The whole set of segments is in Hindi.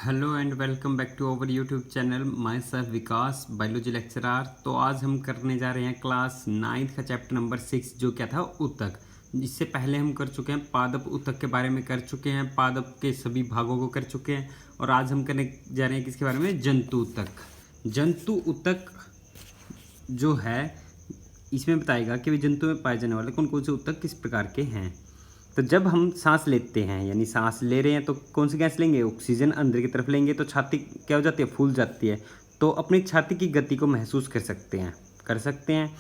Hello and welcome back to our YouTube channel myself Vikas biology lecturer. तो आज हम करने जा रहे हैं क्लास 9th का चैप्टर नंबर 6 जो क्या था ऊतक। इससे पहले हम कर चुके हैं पादप ऊतक के बारे में कर चुके हैं, पादप के सभी भागों को कर चुके हैं। और आज हम करने जा रहे हैं किसके बारे में, जंतु ऊतक। जंतु ऊतक जो है इसमें बताएगा कि वे जंतु में पाए जाने वाले कौन कौन से ऊतक किस प्रकार के हैं। तो जब हम सांस लेते हैं यानी सांस ले रहे हैं तो कौन सी गैस लेंगे, ऑक्सीजन अंदर की तरफ लेंगे तो छाती क्या हो जाती है, फूल जाती है। तो अपनी छाती की गति को महसूस कर सकते हैं।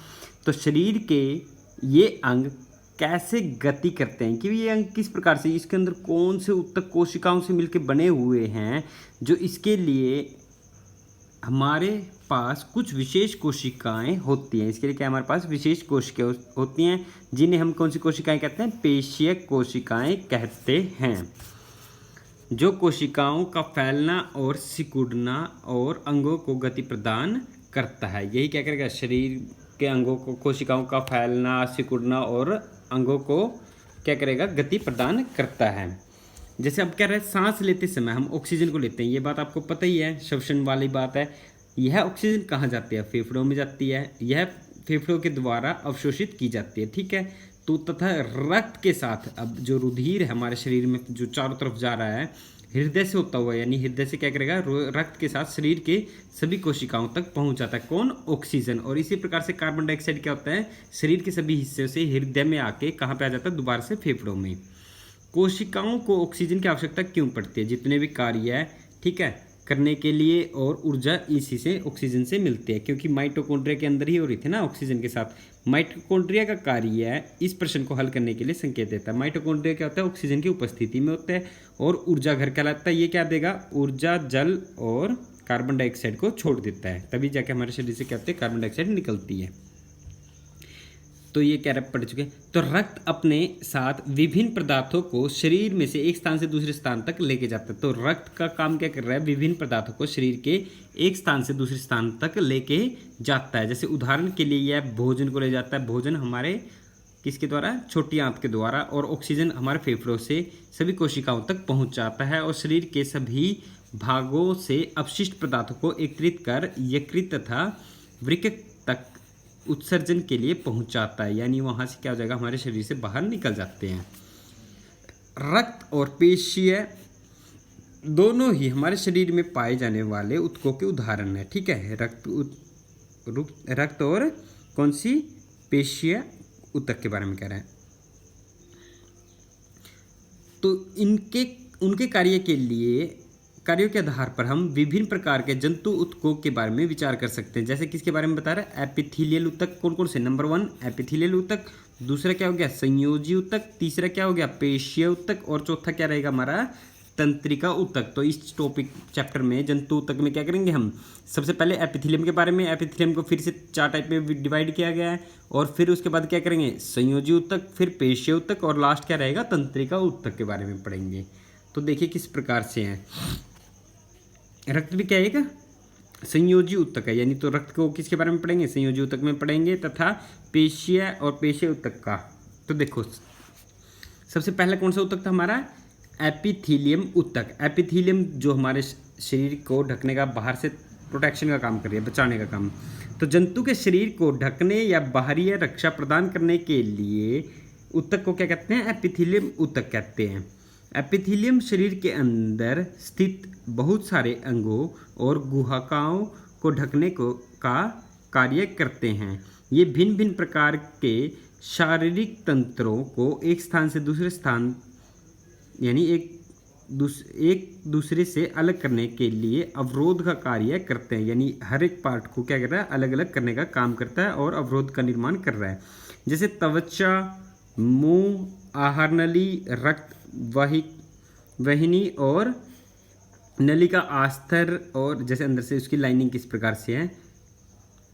तो शरीर के ये अंग कैसे गति करते हैं कि ये अंग किस प्रकार से, इसके अंदर कौन से ऊतक कोशिकाओं से मिलकर बने हुए हैं, जो इसके लिए हमारे पास कुछ विशेष कोशिकाएं होती हैं। इसके लिए क्या हमारे पास विशेष कोशिकाएं होती हैं, जिन्हें हम कौन सी कोशिकाएं कहते हैं, पेशीय कोशिकाएं कहते हैं। जो कोशिकाओं का फैलना और सिकुड़ना और अंगों को गति प्रदान करता है। यही क्या करेगा, शरीर के अंगों को, कोशिकाओं का फैलना, सिकुड़ना और अंगों को क्या करेगा, गति प्रदान करता है। जैसे अब क्या रहा है, सांस लेते समय हम ऑक्सीजन को लेते हैं, ये बात आपको पता ही है, श्वसन वाली बात है। यह ऑक्सीजन कहाँ जाती है, फेफड़ों में जाती है। यह फेफड़ों के द्वारा अवशोषित की जाती है, ठीक है। तो तथा रक्त के साथ अब जो रुधिर है हमारे शरीर में जो चारों तरफ जा रहा है, हृदय से होता हुआ, यानी हृदय से क्या करेगा, रक्त के साथ शरीर के सभी कोशिकाओं तक पहुंच जाता है कौन, ऑक्सीजन। और इसी प्रकार से कार्बन डाइऑक्साइड क्या होता है, शरीर के सभी हिस्से से हृदय में आके कहाँ पे आ जाता है, दोबारा से फेफड़ों में। कोशिकाओं को ऑक्सीजन की आवश्यकता क्यों पड़ती है, जितने भी कार्य है, ठीक है, करने के लिए, और ऊर्जा इसी से, ऑक्सीजन से मिलती है। क्योंकि माइटोकॉन्ड्रिया के अंदर ही हो रही थी ना ऑक्सीजन के साथ। माइटोकॉन्ड्रिया का कार्य है इस प्रश्न को हल करने के लिए संकेत देता है। माइटोकॉन्ड्रिया क्या होता है, ऑक्सीजन की उपस्थिति में होता है। और ऊर्जा घर कहलाता है, ये क्या देगा, ऊर्जा जल और कार्बन डाइऑक्साइड को छोड़ देता है, तभी जाके हमारे शरीर से क्या होते हैं, कार्बन डाइऑक्साइड निकलती है। तो ये क्या पढ़ चुके हैं। तो रक्त अपने साथ विभिन्न पदार्थों को शरीर में से एक स्थान से दूसरे स्थान तक लेके जाता है। तो रक्त का काम क्या कर रहा है, विभिन्न पदार्थों को शरीर के एक स्थान से दूसरे स्थान तक लेके जाता है। जैसे उदाहरण के लिए यह भोजन को ले जाता है, भोजन हमारे किसके द्वारा, छोटी आंत के द्वारा। और ऑक्सीजन हमारे फेफड़ों से सभी कोशिकाओं तक पहुँच जाता है और शरीर के सभी भागों से अपशिष्ट पदार्थों को एकत्रित कर यकृत तथा वृक्क तक उत्सर्जन के लिए पहुंचाता है, यानी वहां से क्या हो जाएगा, हमारे शरीर से बाहर निकल जाते हैं। रक्त और पेशीय दोनों ही हमारे शरीर में पाए जाने वाले ऊतकों के उदाहरण है, ठीक है। रक्त और कौन सी, पेशीय ऊतक के बारे में कह रहे हैं। तो उनके कार्यों के आधार पर हम विभिन्न प्रकार के जंतु ऊतकों के बारे में विचार कर सकते हैं। जैसे किसके बारे में बता रहा है, एपिथेलियल ऊतक। कौन कौन से, नंबर 1 एपिथेलियल ऊतक, दूसरा क्या हो गया, संयोजी ऊतक, तीसरा क्या हो गया, पेशीय ऊतक, और चौथा क्या रहेगा हमारा, तंत्रिका ऊतक। तो इस टॉपिक चैप्टर में जंतु ऊतक में क्या करेंगे हम, सबसे पहले एपिथेलियम के बारे में। एपिथेलियम को फिर से 4 टाइप में डिवाइड किया गया है। और फिर उसके बाद क्या करेंगे, संयोजी ऊतक, फिर पेशीय ऊतक, और लास्ट क्या रहेगा, तंत्रिका ऊतक के बारे में पढ़ेंगे। तो देखिए किस प्रकार से हैं। रक्त भी क्या है, एक संयोजी ऊतक है, यानी तो रक्त को किसके बारे में पढ़ेंगे, संयोजी ऊतक में पढ़ेंगे, तथा पेशीय और पेशीय ऊतक का। तो देखो सबसे पहला कौन सा ऊतक था हमारा, एपिथेलियम ऊतक। एपिथेलियम जो हमारे शरीर को ढकने का, बाहर से प्रोटेक्शन का काम कर रही है, बचाने का काम। तो जंतु के शरीर को ढकने या बाहरी रक्षा प्रदान करने के लिए ऊतक को क्या कहते हैं, एपिथेलियम ऊतक कहते हैं। एपिथेलियम शरीर के अंदर स्थित बहुत सारे अंगों और गुहाकाओं को ढकने का कार्य करते हैं। ये भिन्न भिन्न प्रकार के शारीरिक तंत्रों को एक स्थान से दूसरे स्थान, यानी एक दूसरे से अलग करने के लिए अवरोध का कार्य करते हैं। यानी हर एक पार्ट को क्या कर रहा है, अलग अलग करने का काम करता है और अवरोध का निर्माण कर रहा है। जैसे त्वचा, मुंह, आहार नली, रक्त वाहिनी और नलिका आस्तर, और जैसे अंदर से उसकी लाइनिंग किस प्रकार से है,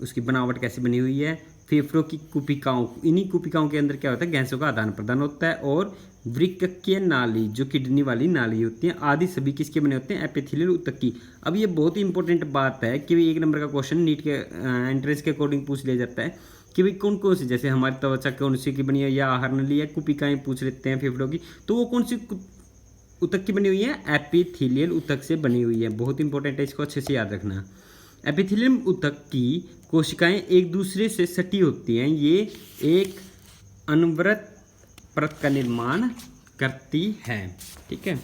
उसकी बनावट कैसे बनी हुई है। फेफड़ों की कुपिकाओं, इन्हीं कुपिकाओं के अंदर क्या होता है, गैसों का आदान प्रदान होता है। और वृक्कीय नाली, जो किडनी वाली नाली होती है, आदि सभी किसके बने होते हैं, एपिथेलियल ऊतक की। अब ये बहुत ही इंपॉर्टेंट बात है कि 1 नंबर का क्वेश्चन नीट के एंट्रेंस के अकॉर्डिंग पूछ लिया जाता है कि भाई कौन कौन सी, जैसे हमारी त्वचा कौन सी की बनी है, या आहार नली है, कुपिकाएं पूछ लेते हैं फेफड़ों की, तो वो कौन सी ऊतक की बनी हुई है? एपिथेलियल ऊतक से बनी हुई है। बहुत इंपॉर्टेंट है, इसको अच्छे से याद रखना। एपिथेलियम ऊतक की कोशिकाएं एक दूसरे से सटी होती हैं। ये एक अनवरत परत का निर्माण करती है, ठीक है,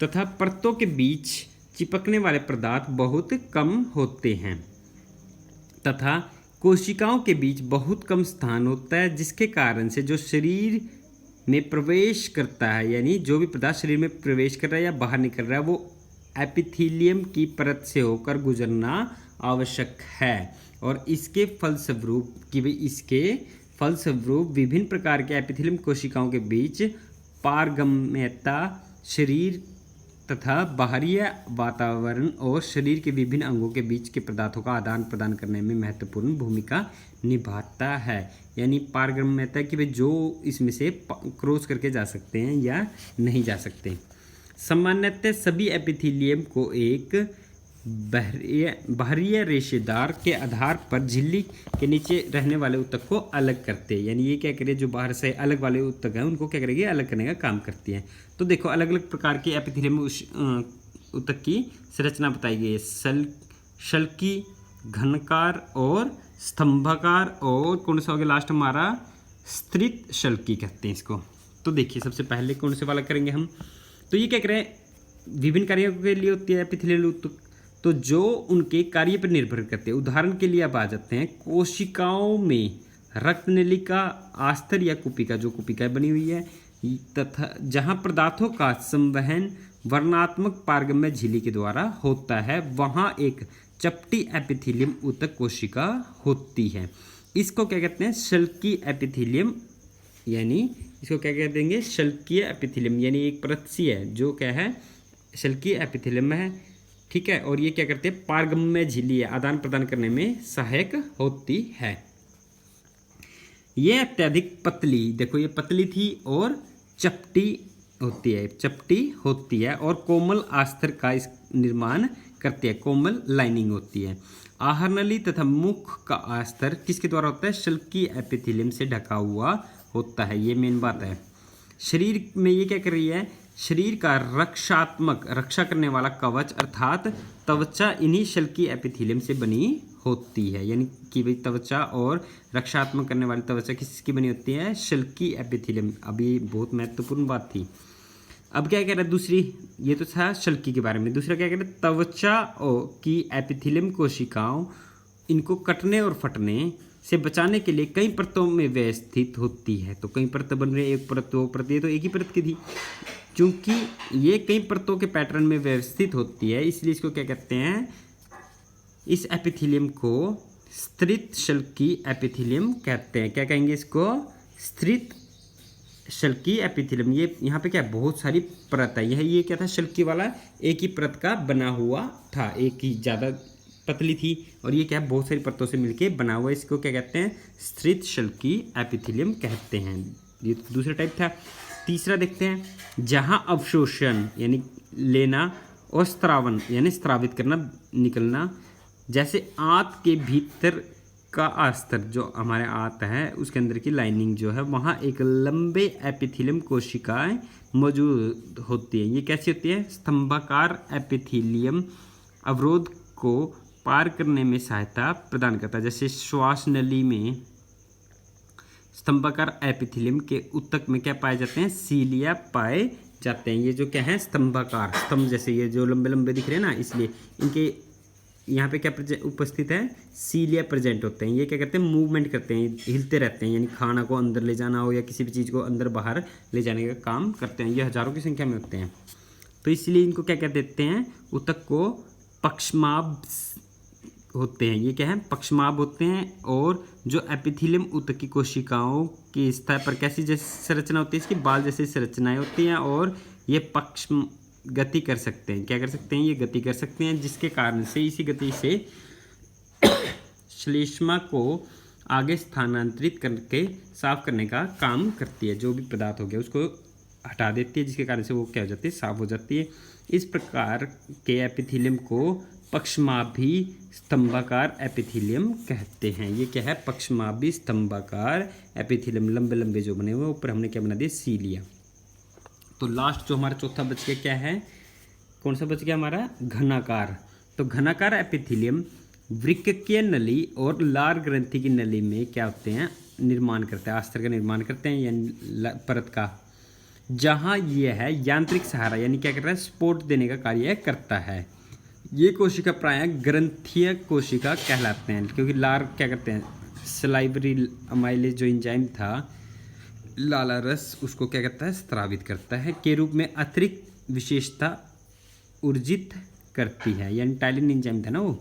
तथा परतों के बीच चिपकने वाले पदार्थ बहुत कम होते हैं तथा कोशिकाओं के बीच बहुत कम स्थान होता है, जिसके कारण से जो शरीर में प्रवेश करता है, यानी जो भी पदार्थ शरीर में प्रवेश कर रहा है या बाहर निकल रहा है, वो एपिथेलियम की परत से होकर गुजरना आवश्यक है। और इसके फलस्वरूप विभिन्न प्रकार के एपिथेलियम कोशिकाओं के बीच पारगम्यता शरीर तथा बाहरी वातावरण और शरीर के विभिन्न अंगों के बीच के पदार्थों का आदान प्रदान करने में महत्वपूर्ण भूमिका निभाता है। यानी पारगम्यता कि भाई जो इसमें से क्रॉस करके जा सकते हैं या नहीं जा सकते। सामान्यतः सभी एपिथेलियम को एक बाहरी रेशेदार के आधार पर झिल्ली के नीचे रहने वाले ऊतक को अलग करते हैं। यानी ये क्या करे, जो बाहर से अलग वाले ऊतक हैं उनको क्या करेगी, अलग करने का काम करती है। तो देखो अलग अलग प्रकार के एपिथेलियम ऊतक की संरचना बताई गई है। शल्की, घनकार और स्तंभाकार, और कौन सा हो गया लास्ट हमारा, स्तृत शल्की कहते हैं इसको। तो देखिए सबसे पहले कौन से वाला करेंगे हम। तो ये क्या करें, विभिन्न कार्यों के लिए होती है एपिथेलियल ऊतक, तो जो उनके कार्य पर निर्भर करते हैं। उदाहरण के लिए अब आ जाते हैं कोशिकाओं में रक्त नलिका, आस्तर या कुपिका, जो कुपिका बनी हुई है, तथा जहां पदार्थों का संवहन वर्णात्मक पारगम्य झिल्ली के द्वारा होता है, वहां एक चपटी एपिथेलियम ऊतक कोशिका होती है। इसको क्या कहते हैं, शल्की एपिथेलियम, यानी इसको क्या कह देंगे, शल्कीय एपिथेलियम, यानी एक परत सी है जो क्या है, शल्कीय एपिथेलियम है, ठीक है। और ये क्या करते हैं, पारगम्य झिल्ली आदान प्रदान करने में सहायक होती है। ये अत्यधिक पतली, देखो ये पतली थी और चपटी होती है और कोमल आस्तर का इस निर्माण करती है, कोमल लाइनिंग होती है। आहार नली तथा मुख का आस्तर किसके द्वारा होता है, शल्की एपिथेलियम से ढका हुआ होता है। ये मेन बात है। शरीर में ये क्या कर रही है, शरीर का रक्षा करने वाला कवच अर्थात त्वचा इन्हीं शल्की एपिथेलियम से बनी होती है। यानी कि भाई त्वचा और रक्षात्मक करने वाली त्वचा किसकी बनी होती है, शल्की एपिथेलियम। अभी बहुत महत्वपूर्ण बात थी। अब क्या कह रहा है दूसरी, ये तो था शल्की के बारे में, दूसरा क्या कह रहा है, त्वचा की एपिथेलियम कोशिकाओं इनको कटने और फटने से बचाने के लिए कई परतों में व्यवस्थित होती है। तो कई परत बन रही है, एक परत दो परत, ये तो एक ही परत की थी। चूंकि ये कई परतों के पैटर्न में व्यवस्थित होती है, इसलिए इसको क्या कहते हैं, इस एपिथेलियम को स्तृत शल्की एपिथेलियम कहते हैं। क्या कहेंगे इसको, स्तृत शल्की एपिथेलियम। ये यहाँ पे क्या बहुत सारी परत है, ये क्या था, शल्की वाला एक ही परत का बना हुआ था, एक ही ज़्यादा पतली थी, और ये क्या बहुत सारी परतों से मिलके बना हुआ है। इसको क्या कहते हैं, स्तृत शल्की एपिथेलियम कहते हैं। ये तो दूसरा टाइप था। तीसरा देखते हैं, जहाँ अवशोषण यानी लेना और स्त्रावन यानी स्त्रावित करना, निकलना, जैसे आंत के भीतर का आस्तर, जो हमारे आंत है उसके अंदर की लाइनिंग जो है, वहाँ एक लंबे एपिथेलियम कोशिकाएं मौजूद होती हैं। ये कैसी होती है, स्तंभाकार एपिथेलियम अवरोध को पार करने में सहायता प्रदान करता है। जैसे श्वास नली में स्तंभाकार एपिथेलियम के ऊतक में क्या पाए जाते हैं, सीलिया पाए जाते हैं। ये जो क्या है, स्तंभाकार, स्तंभ जैसे ये जो लंबे लंबे दिख रहे हैं ना, इसलिए इनके यहाँ पे क्या उपस्थित है, सीलिया प्रेजेंट होते हैं। ये क्या करते हैं, मूवमेंट करते हैं, हिलते रहते हैं, यानी खाना को अंदर ले जाना हो या किसी भी चीज़ को अंदर बाहर ले जाने का काम करते हैं। ये हजारों की संख्या में होते हैं। तो इसलिए इनको क्या कह देते हैं, ऊतक को पक्षमाभ होते हैं। ये क्या है, पक्षमाभ होते हैं। और जो एपिथेलियम ऊतक की कोशिकाओं की सतह पर कैसी जैसी संरचना होती है, इसकी बाल जैसी संरचनाएं होती हैं, और ये पक्ष गति कर सकते हैं। क्या कर सकते हैं, ये गति कर सकते हैं, जिसके कारण से इसी गति से श्लेष्मा को आगे स्थानांतरित करके साफ करने का काम करती है। जो भी पदार्थ हो गया उसको हटा देती है, जिसके कारण से वो क्या हो जाती है, साफ हो जाती है। इस प्रकार के एपिथेलियम को पक्षमाभी स्तंभाकार एपिथेलियम कहते हैं। ये क्या है, पक्षमाभी स्तंभाकार एपिथेलियम, लंबे लंबे जो बने हुए, ऊपर हमने क्या बना दिया, सीलिया। तो लास्ट जो हमारा चौथा बच गया क्या है, कौन सा बच गया हमारा, घनाकार। तो घनाकार एपिथेलियम वृक्कीय नली और लार ग्रंथि की नली में क्या होते हैं, निर्माण करते हैं, अस्तर का निर्माण करते हैं यानी परत का, जहाँ ये है यांत्रिक सहारा यानी क्या कर रहा है, सपोर्ट देने का कार्य करता है। ये कोशिका प्रायः ग्रंथीय कोशिका कहलाते हैं, क्योंकि लार क्या करते हैं, सलाइवरी अमाइलेज जो एंजाइम था लाला रस उसको क्या करता है, स्रावित करता है के रूप में अतिरिक्त विशेषता ऊर्जित करती है, यानी टाइलिन एंजाइम था ना वो,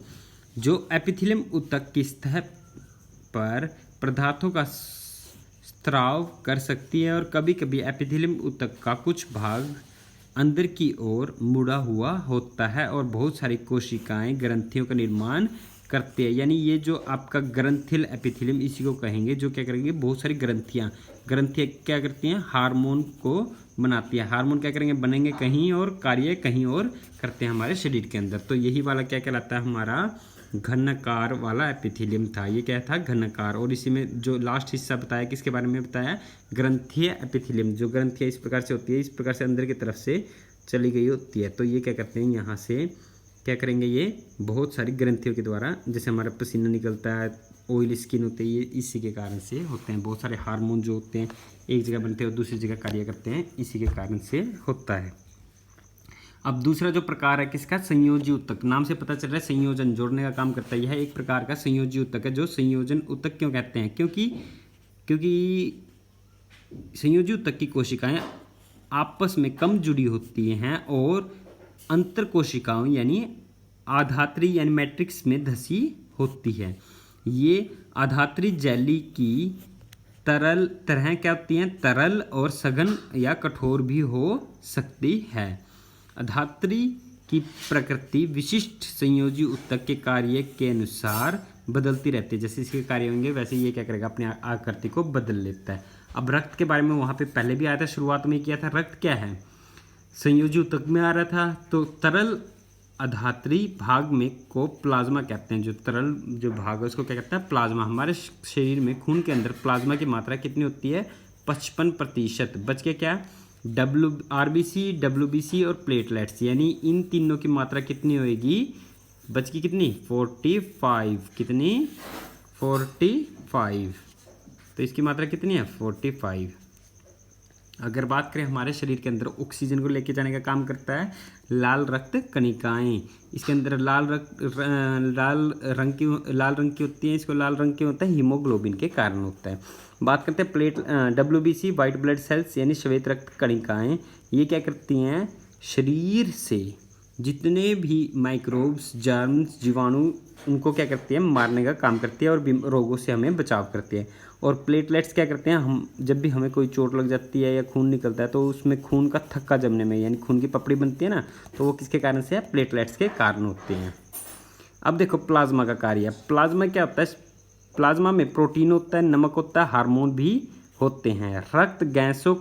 जो एपिथेलियम ऊतक की सतह पर पदार्थों का स्राव कर सकती है, और कभी कभी एपिथेलियम ऊतक का कुछ भाग अंदर की ओर मुड़ा हुआ होता है और बहुत सारी कोशिकाएं ग्रंथियों का निर्माण करती है। यानी ये जो आपका ग्रंथिल एपिथेलियम इसी को कहेंगे, जो क्या करेंगे, बहुत सारी ग्रंथियां क्या करती हैं, हार्मोन को बनाती है। हार्मोन क्या करेंगे, बनेंगे कहीं और, कार्य कहीं और करते हैं हमारे शरीर के अंदर। तो यही वाला क्या कहलाता है, हमारा घनाकार वाला एपिथेलियम था। ये क्या था, घनाकार। और इसी में जो लास्ट हिस्सा बताया, किसके बारे में बताया, ग्रंथीय एपिथेलियम। जो ग्रंथियाँ इस प्रकार से होती है, इस प्रकार से अंदर की तरफ से चली गई होती है। तो ये क्या करते हैं, यहाँ से क्या करेंगे, ये बहुत सारी ग्रंथियों के द्वारा, जैसे हमारा पसीना निकलता है, ऑयल स्किन होते हैं, ये इसी के कारण से होते हैं। बहुत सारे हार्मोन जो होते हैं एक जगह बनते हैं और दूसरी जगह कार्य करते हैं, इसी के कारण से होता है। अब दूसरा जो प्रकार है किसका, संयोजी ऊतक। नाम से पता चल रहा है संयोजन, जोड़ने का काम करता है। यह एक प्रकार का संयोजी ऊतक है। जो संयोजन ऊतक क्यों कहते हैं, क्योंकि संयोजी ऊतक की कोशिकाएं आपस में कम जुड़ी होती हैं और अंतर कोशिकाओं यानी आधात्री यानी मैट्रिक्स में धसी होती है। ये आधात्री जेली की तरल तरह क्या होती हैं, तरल और सघन या कठोर भी हो सकती है। आधात्री की प्रकृति विशिष्ट संयोजी ऊतक के कार्य के अनुसार बदलती रहती है। जैसे इसके कार्य होंगे वैसे ये क्या करेगा, अपने आकृति को बदल लेता है। अब रक्त के बारे में वहाँ पे पहले भी आया था, शुरुआत में किया था। रक्त क्या है, संयोजी ऊतक में आ रहा था। तो तरल आधात्री भाग में को प्लाज्मा कहते हैं। जो तरल जो भाग है उसको क्या कहते हैं, प्लाज्मा। हमारे शरीर में खून के अंदर प्लाज्मा की मात्रा कितनी होती है, 55%। बच के क्या, RBC, WBC और प्लेटलेट्स, यानी इन तीनों की मात्रा कितनी होएगी, बच की कितनी, 45। कितनी, 45। तो इसकी मात्रा कितनी है, 45। अगर बात करें हमारे शरीर के अंदर ऑक्सीजन को लेके जाने का काम करता है लाल रक्त कणिकाएं। इसके अंदर लाल रंग की होती है। इसको लाल रंग क्यों होता है, हीमोग्लोबिन के कारण होता है। बात करते हैं WBC, वाइट ब्लड सेल्स यानी श्वेत रक्त कणिकाएं। ये क्या करती हैं, शरीर से जितने भी माइक्रोब्स, जर्म्स, जीवाणु, उनको क्या करती है, मारने का काम करती है और रोगों से हमें बचाव करती है। और प्लेटलेट्स क्या करते हैं, हम जब भी हमें कोई चोट लग जाती है या खून निकलता है तो उसमें खून का थक्का जमने में, यानी खून की पपड़ी बनती है ना, तो वो किसके कारण से है, प्लेटलेट्स के कारण होते हैं। अब देखो प्लाज्मा का कार्य। प्लाज्मा क्या होता है, प्लाज्मा में प्रोटीन होता है, नमक होता है, हार्मोन भी होते हैं। रक्त गैसों,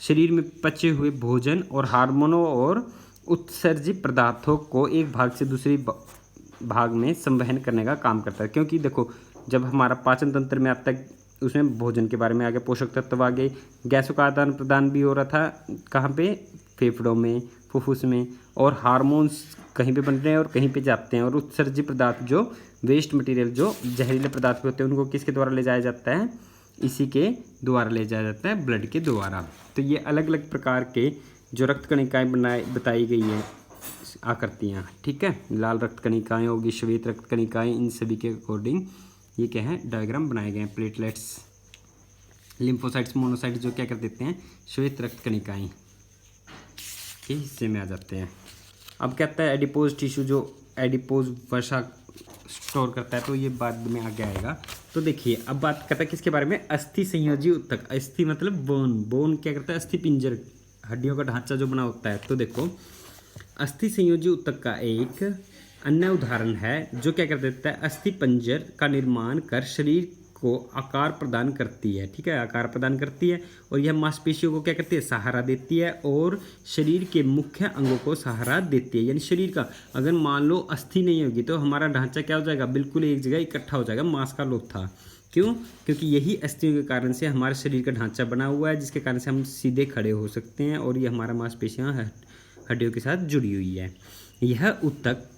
शरीर में पचे हुए भोजन और हार्मोनों और उत्सर्जित पदार्थों को एक भाग से दूसरी भाग में संवहन करने का काम करता है। क्योंकि देखो जब हमारा पाचन तंत्र में आता है, उसमें भोजन के बारे में आगे, पोषक तत्व आगे, गैसों का आदान प्रदान भी हो रहा था, कहाँ पे, फेफड़ों में, फुफ्फुस में, और हार्मोन्स कहीं पे बन रहे हैं और कहीं पे जाते हैं। और उत्सर्जित पदार्थ जो वेस्ट मटेरियल, जो जहरीले पदार्थ होते हैं, उनको किसके द्वारा ले जाया जाता है, इसी के द्वारा ले जाया जाता है, ब्लड के द्वारा। तो ये अलग अलग प्रकार के जो रक्त कणिकाएँ बताई गई हैं आकृतियाँ, ठीक है। लाल रक्त कणिकाएँ होगी, श्वेत रक्त कणिकाएँ, इन सभी के अकॉर्डिंग ये क्या है, डायग्राम बनाए गए हैं। प्लेटलेट्स, लिम्फोसाइट्स, मोनोसाइट्स जो क्या कर देते हैं, श्वेत रक्त कणिकाएँ के हिस्से में आ जाते हैं। अब कहता है एडिपोज टिश्यू, जो एडिपोज वसा स्टोर करता है, तो ये बाद में आगे आएगा। तो देखिए अब बात करता है किसके बारे में, अस्थि संयोजी ऊतक। अस्थि मतलब बोन। बोन क्या करता है, अस्थि पिंजर, हड्डियों का ढांचा जो बना होता है। तो देखो अस्थि संयोजी ऊतक का एक अन्य उदाहरण है जो क्या कर देता है, अस्थि पंजर का निर्माण कर शरीर को आकार प्रदान करती है, ठीक है, आकार प्रदान करती है। और यह मांसपेशियों को क्या करती है, सहारा देती है और शरीर के मुख्य अंगों को सहारा देती है। यानी शरीर का अगर मान लो अस्थि नहीं होगी तो हमारा ढांचा क्या हो जाएगा, बिल्कुल एक जगह इकट्ठा हो जाएगा, मांस का लोथा। क्यों? क्योंकि यही अस्थियों के कारण से हमारे शरीर का ढांचा बना हुआ है, जिसके कारण से हम सीधे खड़े हो सकते हैं और ये हमारा मांसपेशियाँ हड्डियों के साथ जुड़ी हुई है। यह ऊतक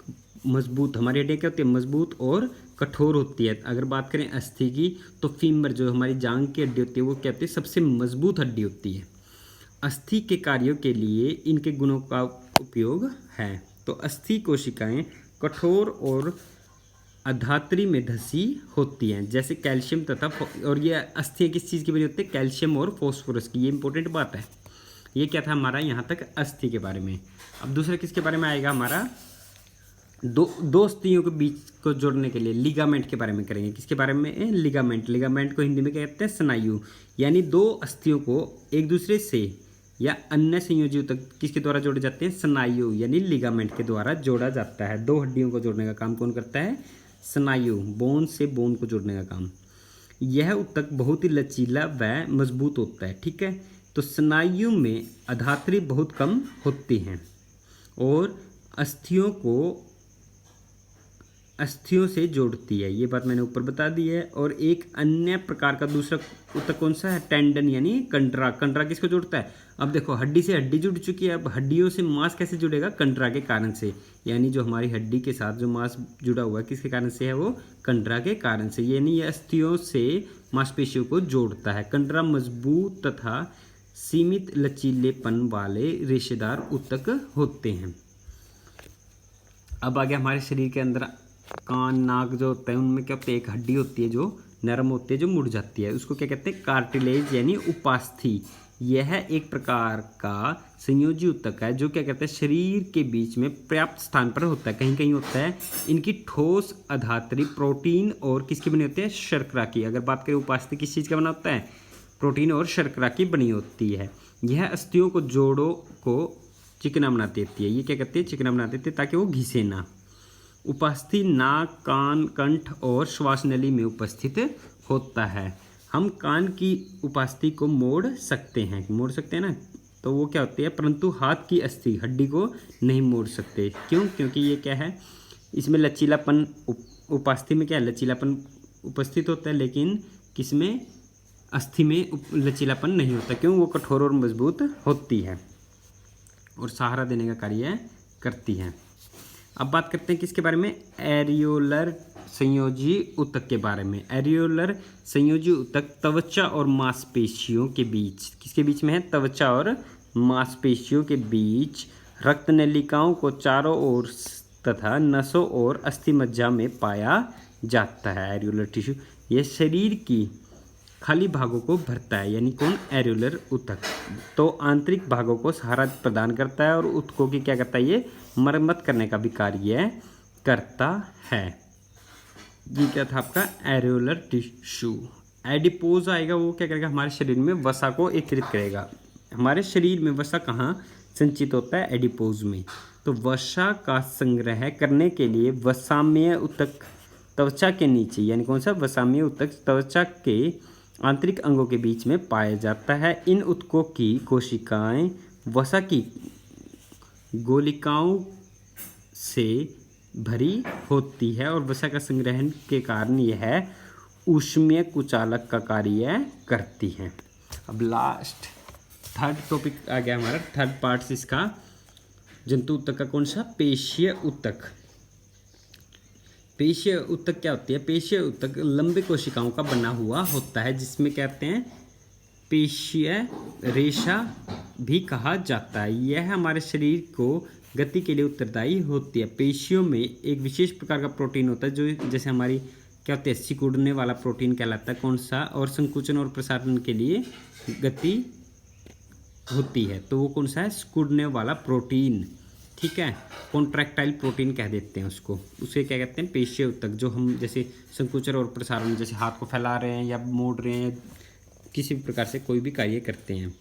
मजबूत, हमारी हड्डियाँ क्या होती है? मजबूत और कठोर होती है। अगर बात करें अस्थि की तो फीमर जो हमारी जांघ की हड्डी होती है वो क्या होती है? सबसे मजबूत हड्डी होती है। अस्थि के कार्यों के लिए इनके गुणों का उपयोग है। तो अस्थि कोशिकाएं कठोर और अधात्री में धसी होती हैं, जैसे कैल्शियम तथा और ये अस्थियाँ किस चीज़ की बनी होती है? कैल्शियम और फॉस्फोरस की। ये इंपॉर्टेंट बात है। ये क्या था हमारा यहाँ तक अस्थि के बारे में। अब दूसरा किसके बारे में आएगा हमारा? दो अस्थियों के बीच को जोड़ने के लिए लिगामेंट के बारे में करेंगे। किसके बारे में? लिगामेंट। लिगामेंट को हिंदी में कहते हैं स्नायु। यानी दो अस्थियों को एक दूसरे से या अन्य संयोजी ऊतक किसके द्वारा जोड़े जाते हैं? स्नायु यानी लिगामेंट के द्वारा जोड़ा जाता है। दो हड्डियों को जोड़ने का काम कौन करता है? स्नायु। बोन से बोन को जोड़ने का काम। यह ऊतक बहुत ही लचीला व मजबूत होता है। ठीक है, तो स्नायु में अधात्री बहुत कम होती हैं और अस्थियों से जोड़ती है। ये बात मैंने ऊपर बता दी है। और एक अन्य प्रकार का दूसरा ऊतक कौन सा है? टेंडन यानी कंडरा। कंडरा किसको जोड़ता है? अब देखो, हड्डी से हड्डी जुड़ चुकी है, अब हड्डियों से मांस कैसे जुड़ेगा? कंडरा के कारण से। यानी जो हमारी हड्डी के साथ जो मांस जुड़ा हुआ है किसके कारण से है? वो कंडरा के कारण से। यानी ये अस्थियों से मांसपेशियों को जोड़ता है। कंडरा मजबूत तथा सीमित लचीलेपन वाले रेशेदार ऊतक होते हैं। अब आगे हमारे शरीर के अंदर कान नाक जो होता है उनमें क्या होता है? एक हड्डी होती है जो नरम होती है, जो मुड़ जाती है, उसको क्या कहते हैं? कार्टिलेज यानी उपास्थि। यह एक प्रकार का संयोजी ऊतक है जो क्या कहते हैं? शरीर के बीच में पर्याप्त स्थान पर होता है, कहीं कहीं होता है। इनकी ठोस अधात्री प्रोटीन और किसकी बनी होती है? शर्करा की। अगर बात करें उपास्थि किस चीज़ का बना होता है? प्रोटीन और शर्करा की बनी होती है। यह अस्थियों को जोड़ों को चिकना बना देती है। ये क्या कहते हैं? चिकना बना देती है ताकि वो घिसे ना। उपास्थि नाक, कान, कंठ और श्वास नली में उपस्थित होता है। हम कान की उपास्थि को मोड़ सकते हैं ना, तो वो क्या होती है? परंतु हाथ की अस्थि हड्डी को नहीं मोड़ सकते। क्यों? क्योंकि ये क्या है? इसमें लचीलापन, उपास्थि में क्या है? लचीलापन उपस्थित होता है, लेकिन किसमें? अस्थि में लचीलापन नहीं होता। क्यों? वो कठोर और मजबूत होती है और सहारा देने का कार्य करती हैं। अब बात करते हैं किसके बारे में? एरियोलर संयोजी ऊतक के बारे में। एरियोलर संयोजी ऊतक त्वचा और मांसपेशियों के बीच, किसके बीच में है? त्वचा और मांसपेशियों के बीच रक्त नलिकाओं को चारों ओर तथा नसों और अस्थि मज्जा में पाया जाता है। एरियोलर टिश्यू यह शरीर की खाली भागों को भरता है। यानी कौन? एरियोलर ऊतक। तो आंतरिक भागों को सहारा प्रदान करता है और ऊतकों की क्या करता है? ये मरम्मत करने का भी कार्य करता है। ये क्या था आपका? Areolar tissue. एडिपोज आएगा, वो क्या करेगा? हमारे शरीर में वसा को एकत्रित करेगा। हमारे शरीर में वसा कहाँ संचित होता है? एडिपोज में। तो वसा का संग्रह करने के लिए वसाम्य ऊतक त्वचा के नीचे, यानी कौन सा? वसाम्य ऊतक त्वचा के आंतरिक अंगों के बीच में पाया जाता है। इन ऊतकों की कोशिकाएं वसा की गोलिकाओं से भरी होती है और वसा का संग्रहण के कारण यह ऊष्मीय कुचालक का कार्य करती है। अब लास्ट थर्ड टॉपिक आ गया हमारा, थर्ड पार्ट इसका। जंतु ऊतक का कौन सा? पेशीय ऊतक। पेशीय ऊतक क्या होती है? पेशीय ऊतक लंबे कोशिकाओं का बना हुआ होता है, जिसमें कहते हैं पेशीय रेशा भी कहा जाता है। यह हमारे शरीर को गति के लिए उत्तरदायी होती है। पेशियों में एक विशेष प्रकार का प्रोटीन होता है जो जैसे हमारी क्या होती है? सिकुड़ने वाला प्रोटीन कहलाता है। कौन सा? और संकुचन और प्रसारण के लिए गति होती है, तो वो कौन सा है? सिकुड़ने वाला प्रोटीन। ठीक है, कॉन्ट्रैक्टाइल प्रोटीन कह देते हैं उसको। उसे क्या कहते हैं? पेशीय ऊतक। जो हम जैसे संकुचन और प्रसारण, जैसे हाथ को फैला रहे हैं या मोड़ रहे हैं, किसी भी प्रकार से कोई भी कार्य करते हैं।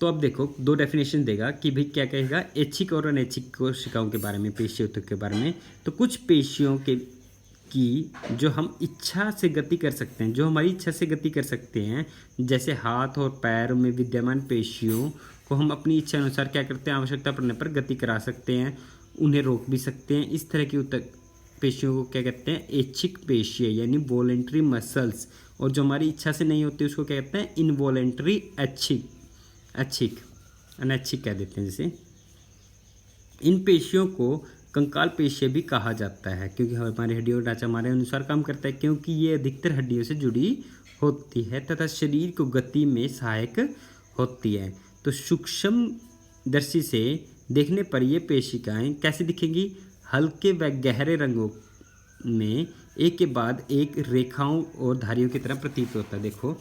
तो अब देखो, दो डेफिनेशन देगा कि भाई क्या कहेगा? ऐच्छिक और अनैच्छिक कोशिकाओं के बारे में, पेशीय ऊतक के बारे में। तो कुछ पेशियों की जो हम इच्छा से गति कर सकते हैं, जो हमारी इच्छा से गति कर सकते हैं, जैसे हाथ और पैर में विद्यमान पेशियों को हम अपनी इच्छा अनुसार क्या करते हैं? आवश्यकता पड़ने पर गति करा सकते हैं, उन्हें रोक भी सकते हैं। इस तरह के ऊतक पेशियों को क्या कहते हैं, ऐच्छिक पेशियाँ यानी वॉलेंट्री मसल्स, और जो हमारी इच्छा से नहीं होती उसको क्या कहते हैं, इनवॉलेंट्री ऐच्छिक अनैच्छिक कह देते हैं जैसे। इन पेशियों को कंकाल पेशियाँ भी कहा जाता है क्योंकि हमारी हड्डियों का ढांचा हमारे अनुसार काम करता है, क्योंकि ये अधिकतर हड्डियों से जुड़ी होती है तथा शरीर को गति में सहायक होती है। तो सूक्ष्म दर्शी से देखने पर ये पेशिकाएं कैसी दिखेंगी, हल्के व गहरे रंगों में एक के बाद एक रेखाओं और धारियों की तरह प्रतीत होता है। देखो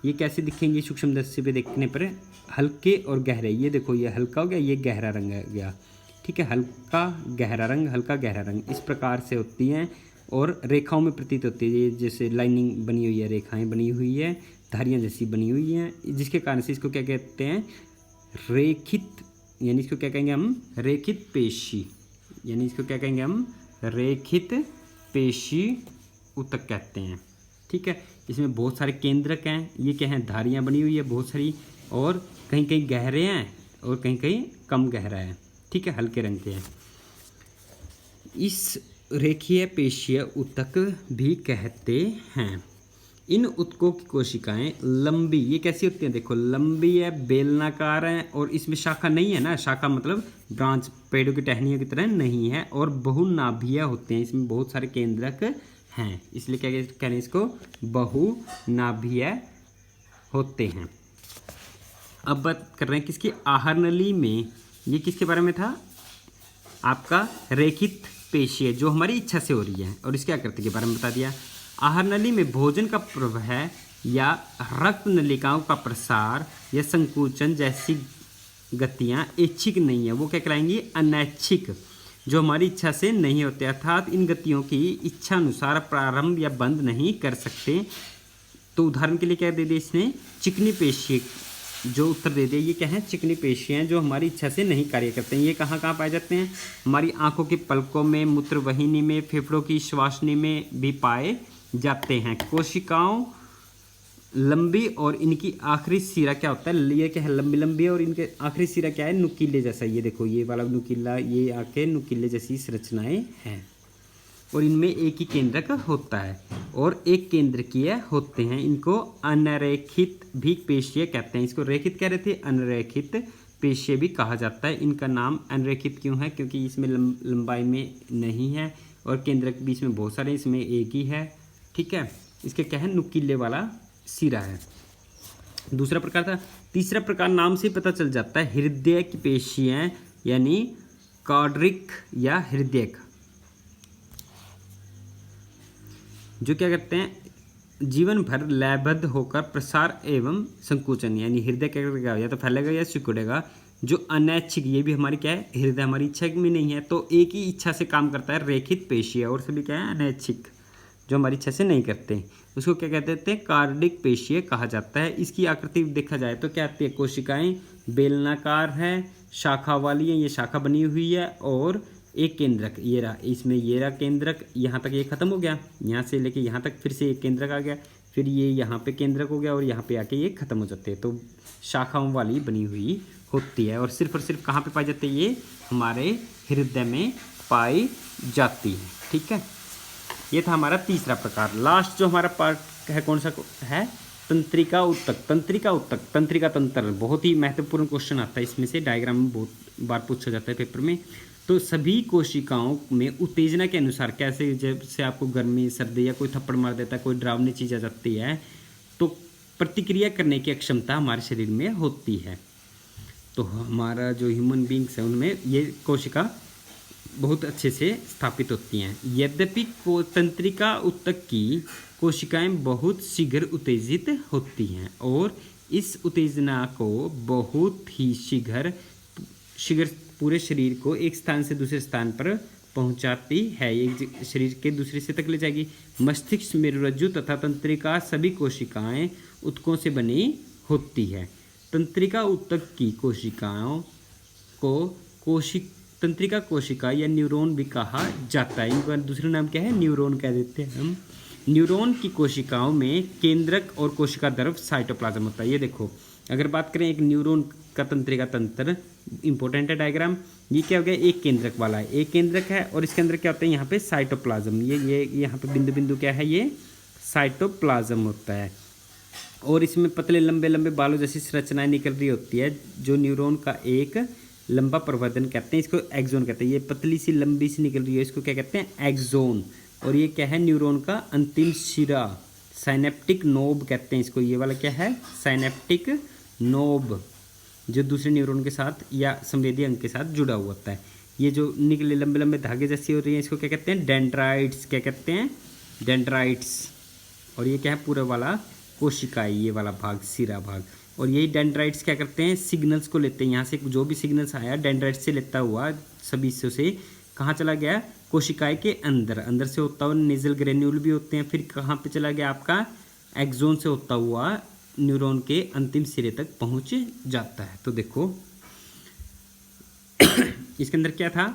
ये कैसे दिखेंगी सूक्ष्म दर्शी पे देखने पर, हल्के और गहरे, ये देखो ये हल्का हो गया, ये गहरा रंग है गया, ठीक है, हल्का गहरा रंग, हल्का गहरा रंग, इस प्रकार से होती हैं और रेखाओं में प्रतीत होती है। ये जैसे लाइनिंग बनी हुई है, रेखाएं बनी हुई है, धारियाँ जैसी बनी हुई हैं, जिसके कारण से इसको क्या कहते हैं, रेखित, यानी इसको क्या कहेंगे हम, रेखित पेशी, यानी इसको क्या कहेंगे हम, रेखित पेशी ऊतक कहते हैं। ठीक है, इसमें बहुत सारे केंद्रक हैं, ये क्या हैं, धारियाँ बनी हुई है बहुत सारी, और कहीं कहीं गहरे हैं और कहीं कहीं कम गहरा है, ठीक है, हल्के रंग के हैं। इस रेखीय पेशीय ऊतक भी कहते हैं। इन ऊतकों की कोशिकाएं लंबी, ये कैसी होती हैं, देखो लंबी है, बेलनाकार है, और इसमें शाखा नहीं है ना, शाखा मतलब ब्रांच, पेड़ों की टहनियों की तरह नहीं है, और बहुनाभिय होते हैं, इसमें बहुत सारे केंद्रक हैं, इसलिए क्या कहते हैं इसको, बहुनाभिय होते हैं। अब बात कर रहे हैं किसकी, आहार नली में, ये किसके बारे में था, आपका रेखित पेशी है जो हमारी इच्छा से हो रही है, और इसके आकृति के बारे में बता दिया। आहार नली में भोजन का प्रवाह या रक्त नलिकाओं का प्रसार या संकुचन जैसी गतियां ऐच्छिक नहीं है, वो क्या कहलाएंगी, अनैच्छिक, जो हमारी इच्छा से नहीं होते, अर्थात इन गतियों की इच्छा अनुसार प्रारंभ या बंद नहीं कर सकते। तो उदाहरण के लिए क्या दे दिया इसने, चिकनी पेशी, जो उत्तर दे दिया, ये क्या है, चिकनी पेशियाँ जो हमारी इच्छा से नहीं कार्य करते हैं। ये कहाँ कहाँ पाए जाते हैं, हमारी आंखों की पलकों में, मूत्रवाहिनी में, फेफड़ों की श्वासनी में भी पाए जाते हैं। कोशिकाओं लंबी और इनकी आखिरी सिरा क्या होता है, ये क्या है, लंबी लंबी, और इनके आखिरी सिरा क्या है, नुकीले जैसा, ये देखो ये वाला नुकीला, ये आके नुकीले जैसी संरचनाएं हैं, और इनमें एक ही केंद्रक होता है और एक केंद्रकीय होते हैं। इनको अनरेखित भी पेशीय कहते हैं। इसको रेखित कह रहे थे, अनरेखित पेशीय भी कहा जाता है। इनका नाम अनरेखित क्यों है, क्योंकि इसमें लंबाई में नहीं है और केंद्रक भी इसमें बहुत सारे, इसमें एक ही है, ठीक है। इसके क्या है, नुकीले वाला सिरा है। दूसरा प्रकार था, तीसरा प्रकार नाम से पता चल जाता है, हृदय की पेशियाँ यानी कार्डिक या हृदयक, जो क्या करते हैं, जीवन भर लयबद्ध होकर प्रसार एवं संकुचन, यानी हृदय क्या करेगा, या तो फैलेगा या सिकुड़ेगा। जो अनैच्छिक, ये भी हमारी क्या है, हृदय हमारी इच्छा में नहीं है, तो एक ही इच्छा से काम करता है, रेखित पेशीय, और सभी क्या है, अनैच्छिक, जो हमारी इच्छा से नहीं करते, उसको क्या कहते हैं, कार्डिक पेशीय कहा जाता है। इसकी आकृति देखा जाए तो क्या आती है, कोशिकाएं बेलनाकार है, शाखा वाली है, ये शाखा बनी हुई है, और एक केंद्रक, ये रहा, इसमें ये रहा केंद्रक, यहाँ तक ये खत्म हो गया, यहाँ से लेके यहाँ तक फिर से एक केंद्रक आ गया, फिर ये यहाँ पे केंद्रक हो गया, और यहाँ पे आके ये खत्म हो जाते हैं। तो शाखाओं वाली बनी हुई होती है, और सिर्फ कहाँ पे पाई जाती है, ये हमारे हृदय में पाई जाती है, ठीक है। ये था हमारा तीसरा प्रकार। लास्ट जो हमारा पार्ट है कौन सा है, तंत्रिका ऊतक। तंत्रिका ऊतक, तंत्रिका तंत्र, बहुत ही महत्वपूर्ण क्वेश्चन आता है इसमें से, डायग्राम में बहुत बार पूछा जाता है पेपर में। तो सभी कोशिकाओं में उत्तेजना के अनुसार, कैसे जैसे आपको गर्मी सर्दी या कोई थप्पड़ मार देता है, कोई डरावनी चीज़ आ जाती है, तो प्रतिक्रिया करने की अक्षमता हमारे शरीर में होती है। तो हमारा जो ह्यूमन बींग्स है उनमें ये कोशिका बहुत अच्छे से स्थापित होती हैं। यद्यपि तंत्रिका ऊतक की कोशिकाएं बहुत शीघ्र उत्तेजित होती हैं और इस उत्तेजना को बहुत ही शीघ्र पूरे शरीर को एक स्थान से दूसरे स्थान पर पहुंचाती है, एक शरीर के दूसरे से तक ले जाएगी। मस्तिष्क, मेरुरज्जु तथा तंत्रिका सभी कोशिकाएं ऊतकों से बनी होती है। तंत्रिका ऊतक की कोशिकाओं को तंत्रिका कोशिका या न्यूरॉन भी कहा जाता है। इनका दूसरा नाम क्या है, न्यूरॉन कह देते हैं हम। न्यूरॉन की कोशिकाओं में केंद्रक और कोशिका द्रव साइटोप्लाज्म होता है। ये देखो अगर बात करें एक न्यूरॉन का तंत्रिका तंत्र, इंपॉर्टेंट है डायग्राम। ये क्या हो गया, एक केंद्रक वाला है, एक केंद्रक है और इसके अंदर क्या होता है, यहाँ पे साइटोप्लाज्म, ये यहाँ पे बिंदु बिंदु क्या है, ये साइटोप्लाज्म होता है। और इसमें पतले लंबे लंबे बालों जैसी संरचनाएं निकल रही होती है जो न्यूरॉन का एक लंबा प्रवर्धन कहते हैं, इसको एक्सोन कहते हैं। ये पतली सी लंबी सी निकल रही है, इसको क्या कहते हैं, एक्सोन। और ये क्या है, न्यूरॉन का अंतिम सिरा, साइनेप्टिक नोब कहते हैं इसको। ये वाला क्या है, साइनेप्टिक नोब, जो दूसरे न्यूरॉन के साथ या संवेदी अंग के साथ जुड़ा हुआ होता है। ये जो निकले लंबे लंबे धागे जैसी हो रही है, इसको क्या कहते हैं, डेंड्राइट्स। क्या कहते हैं, डेंड्राइट्स। और ये क्या है, पूरा वाला कोशिकाएं, ये वाला भाग, सिरा भाग। और यही डेंड्राइट्स क्या करते हैं, सिग्नल्स को लेते हैं। यहाँ से जो भी सिग्नल्स आया डेंड्राइट्स से लेता हुआ सभी हिस्सों से कहाँ चला गया, कोशिकाएं के अंदर, अंदर से होता हुआ नेजल ग्रेन्यूल भी होते हैं। फिर कहाँ पे चला गया आपका, एक्सोन से होता हुआ न्यूरॉन के अंतिम सिरे तक पहुँच जाता है। तो देखो इसके अंदर क्या था,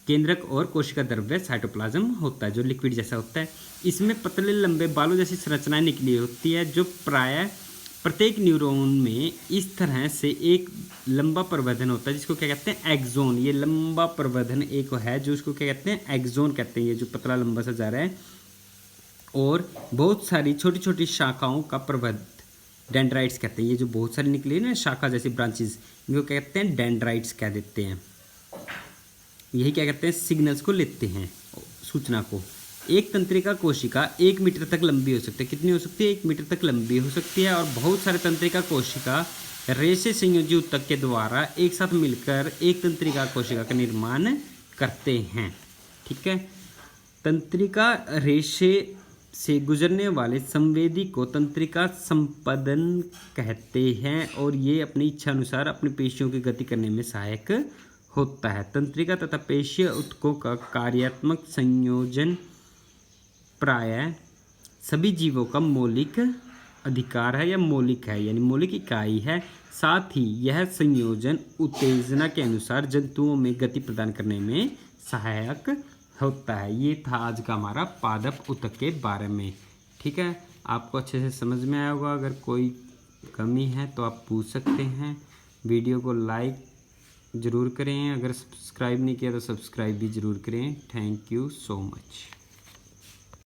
केंद्रक और कोशिका द्रव्य साइटोप्लाज्म होता है जो लिक्विड जैसा होता है। इसमें पतले लंबे बालों जैसी संरचनाएं निकली होती है जो प्रायः प्रत्येक न्यूरॉन में इस तरह से एक लंबा प्रवर्धन होता है जिसको क्या कहते हैं, एक्सोन। ये लंबा प्रवर्धन एक है जो उसको क्या कहते हैं, एक्सोन कहते हैं, ये जो पतला लंबा सा जा रहा है। और बहुत सारी छोटी छोटी शाखाओं का प्रवर्धन डेंड्राइट्स कहते हैं। ये जो बहुत सारी निकली है ना शाखा जैसी ब्रांचेस, इनको क्या कहते हैं, डेंड्राइट्स कह देते हैं। यही क्या कहते हैं, सिग्नल्स को लेते हैं, सूचना को। एक तंत्रिका कोशिका 1 मीटर तक लंबी हो सकती है। कितनी हो सकती है, 1 मीटर तक लंबी हो सकती है। और बहुत सारे तंत्रिका कोशिका रेशे संयोजी ऊतक के द्वारा एक साथ मिलकर एक तंत्रिका कोशिका का निर्माण करते हैं। ठीक है, तंत्रिका रेशे से गुजरने वाले संवेदी को तंत्रिका संपदन कहते हैं और ये अपनी इच्छा अनुसार अपनी पेशियों की गति करने में सहायक होता है। तंत्रिका तथा पेशीय ऊतकों का कार्यात्मक संयोजन प्रायः सभी जीवों का मौलिक अधिकार है या मौलिक है, यानी मौलिक इकाई है। साथ ही यह संयोजन उत्तेजना के अनुसार जंतुओं में गति प्रदान करने में सहायक होता है। ये था आज का हमारा पादप ऊतक के बारे में। ठीक है, आपको अच्छे से समझ में आया होगा। अगर कोई कमी है तो आप पूछ सकते हैं। वीडियो को लाइक ज़रूर करें, अगर सब्सक्राइब नहीं किया तो सब्सक्राइब भी ज़रूर करें। Thank you so much.